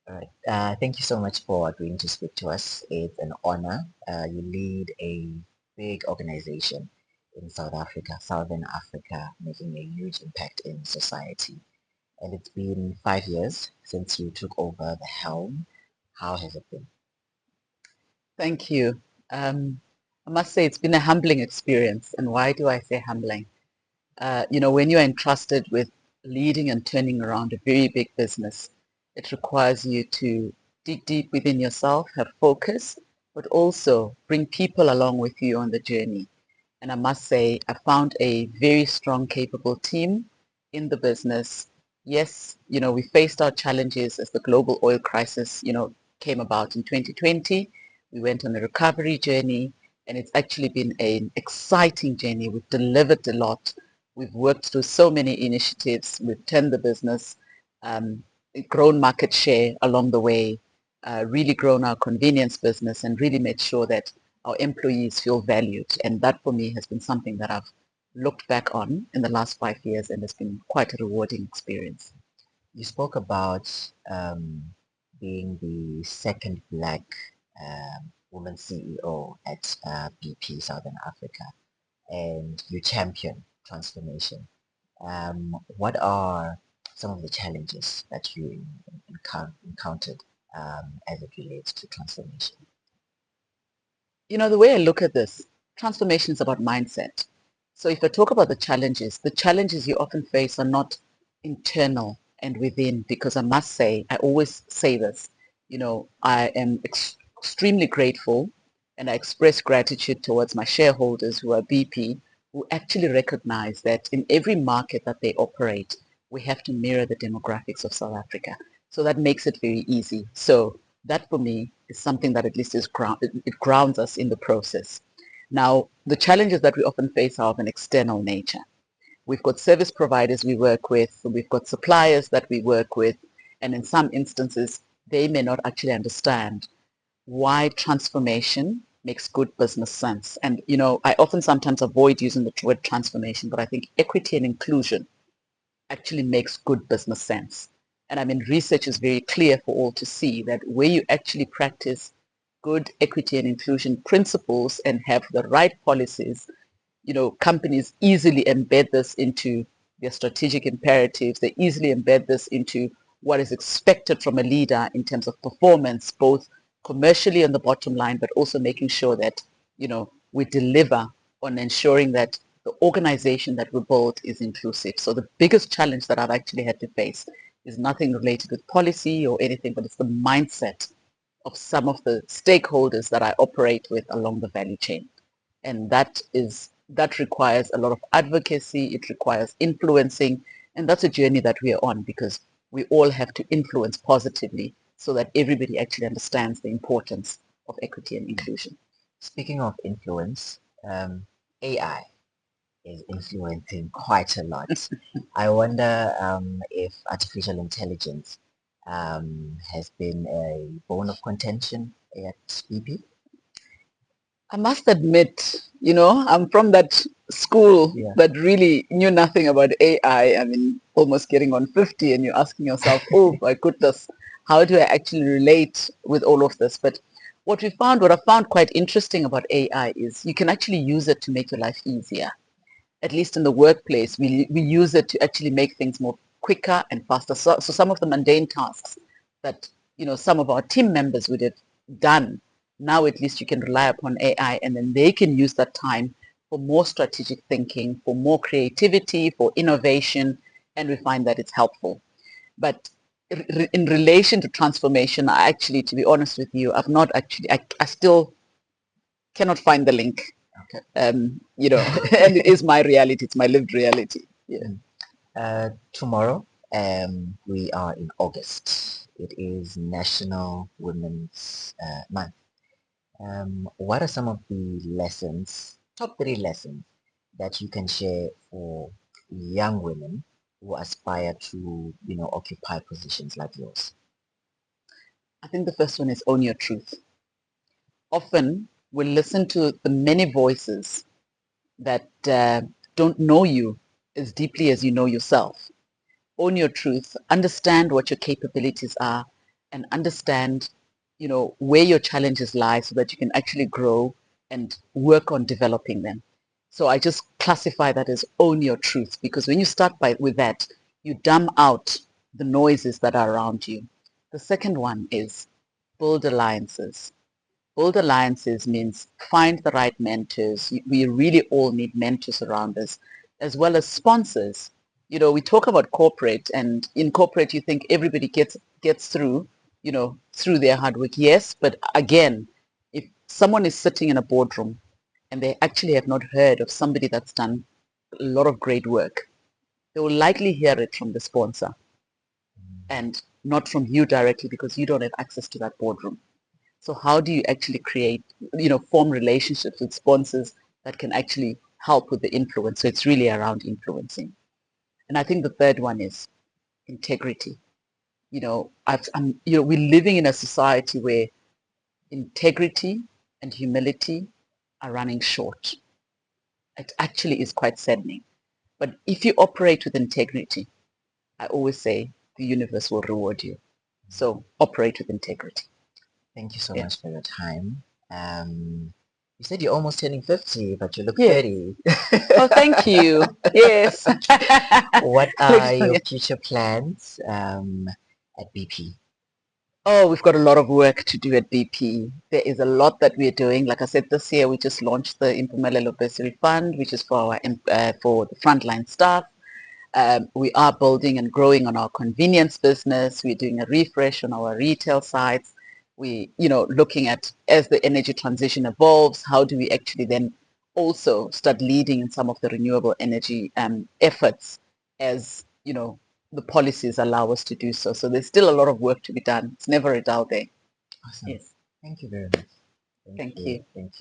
All right. Thank you so much for agreeing to speak to us. It's an honor. You lead a big organization in South Africa, Southern Africa, making a huge impact in society. And it's been 5 years since you took over the helm. How has it been? Thank you. I must say it's been a humbling experience. And why do I say humbling? When you're entrusted with leading and turning around a very big business, it requires you to dig deep within yourself, have focus, but also bring people along with you on the journey. And I must say, I found a very strong, capable team in the business. Yes, we faced our challenges as the global oil crisis, came about in 2020. We went on a recovery journey, and it's actually been an exciting journey. We've delivered a lot. We've worked through so many initiatives. We've turned the business, um, grown market share along the way, really grown our convenience business, and really made sure that our employees feel valued. And that for me has been something that I've looked back on in the last 5 years, and it's been quite a rewarding experience. You spoke about being the second black woman CEO at BP Southern Africa, and you champion transformation. What are some of the challenges that you encountered as it relates to transformation? The way I look at this, transformation is about mindset. So if I talk about the challenges you often face are not internal and within, because I must say, I always say this, I am extremely grateful and I express gratitude towards my shareholders who are BP, who actually recognize that in every market that they operate, we have to mirror the demographics of South Africa. So that makes it very easy. So that for me is something that at least it grounds us in the process. Now, the challenges that we often face are of an external nature. We've got service providers we work with, we've got suppliers that we work with, and in some instances, they may not actually understand why transformation makes good business sense. And, I often sometimes avoid using the word transformation, but I think equity and inclusion actually makes good business sense. And I mean, research is very clear for all to see that where you actually practice good equity and inclusion principles and have the right policies, companies easily embed this into their strategic imperatives. They easily embed this into what is expected from a leader in terms of performance, both commercially on the bottom line, but also making sure that, we deliver on ensuring that the organization that we build is inclusive. So the biggest challenge that I've actually had to face is nothing related with policy or anything, but it's the mindset of some of the stakeholders that I operate with along the value chain. And that requires a lot of advocacy, it requires influencing, and that's a journey that we are on because we all have to influence positively so that everybody actually understands the importance of equity and inclusion. Speaking of influence, AI is influencing quite a lot. I wonder if artificial intelligence has been a bone of contention at BP. I must admit, I'm from that school Yeah. that really knew nothing about AI. I mean, almost getting on 50 and you're asking yourself, oh my goodness, how do I actually relate with all of this? But what I found quite interesting about AI is you can actually use it to make your life easier. At least in the workplace, we use it to actually make things more quicker and faster. So some of the mundane tasks that, some of our team members would have done, now at least you can rely upon AI and then they can use that time for more strategic thinking, for more creativity, for innovation, and we find that it's helpful. But in relation to transformation, I actually, to be honest with you, I've not actually, I still cannot find the link. Okay. And it is my reality. It's my lived reality. Yeah. Mm. Tomorrow, we are in August. It is National Women's Month. What are some of the lessons, top three lessons, that you can share for young women who aspire to, occupy positions like yours? I think the first one is own your truth. Often we listen to the many voices that don't know you as deeply as you know yourself. Own your truth, understand what your capabilities are, and understand, where your challenges lie so that you can actually grow and work on developing them. So I just classify that as own your truth, because when you start with that, you dumb out the noises that are around you. The second one is build alliances. Build alliances means find the right mentors. We really all need mentors around us, as well as sponsors. We talk about corporate, and in corporate, you think everybody gets through, through their hard work. Yes, but again, if someone is sitting in a boardroom and they actually have not heard of somebody that's done a lot of great work, they will likely hear it from the sponsor and not from you directly, because you don't have access to that boardroom. So how do you actually create, form relationships with sponsors that can actually help with the influence? So it's really around influencing. And I think the third one is integrity. We're living in a society where integrity and humility are running short. It actually is quite saddening. But if you operate with integrity, I always say the universe will reward you. So operate with integrity. Thank you so Yeah. much for your time. You said you're almost turning 50, but you look Yeah. 30. Oh, thank you. Yes. What are your future plans at BP? Oh, we've got a lot of work to do at BP. There is a lot that we're doing. Like I said, this year we just launched the Impumelelo Bursary Fund, which is for the frontline staff. We are building and growing on our convenience business. We're doing a refresh on our retail sites. We, looking at, as the energy transition evolves, how do we actually then also start leading in some of the renewable energy efforts as, the policies allow us to do so. So there's still a lot of work to be done. It's never a dull day. Awesome. Yes. Thank you very much. Thank Thank you. you. Thank you.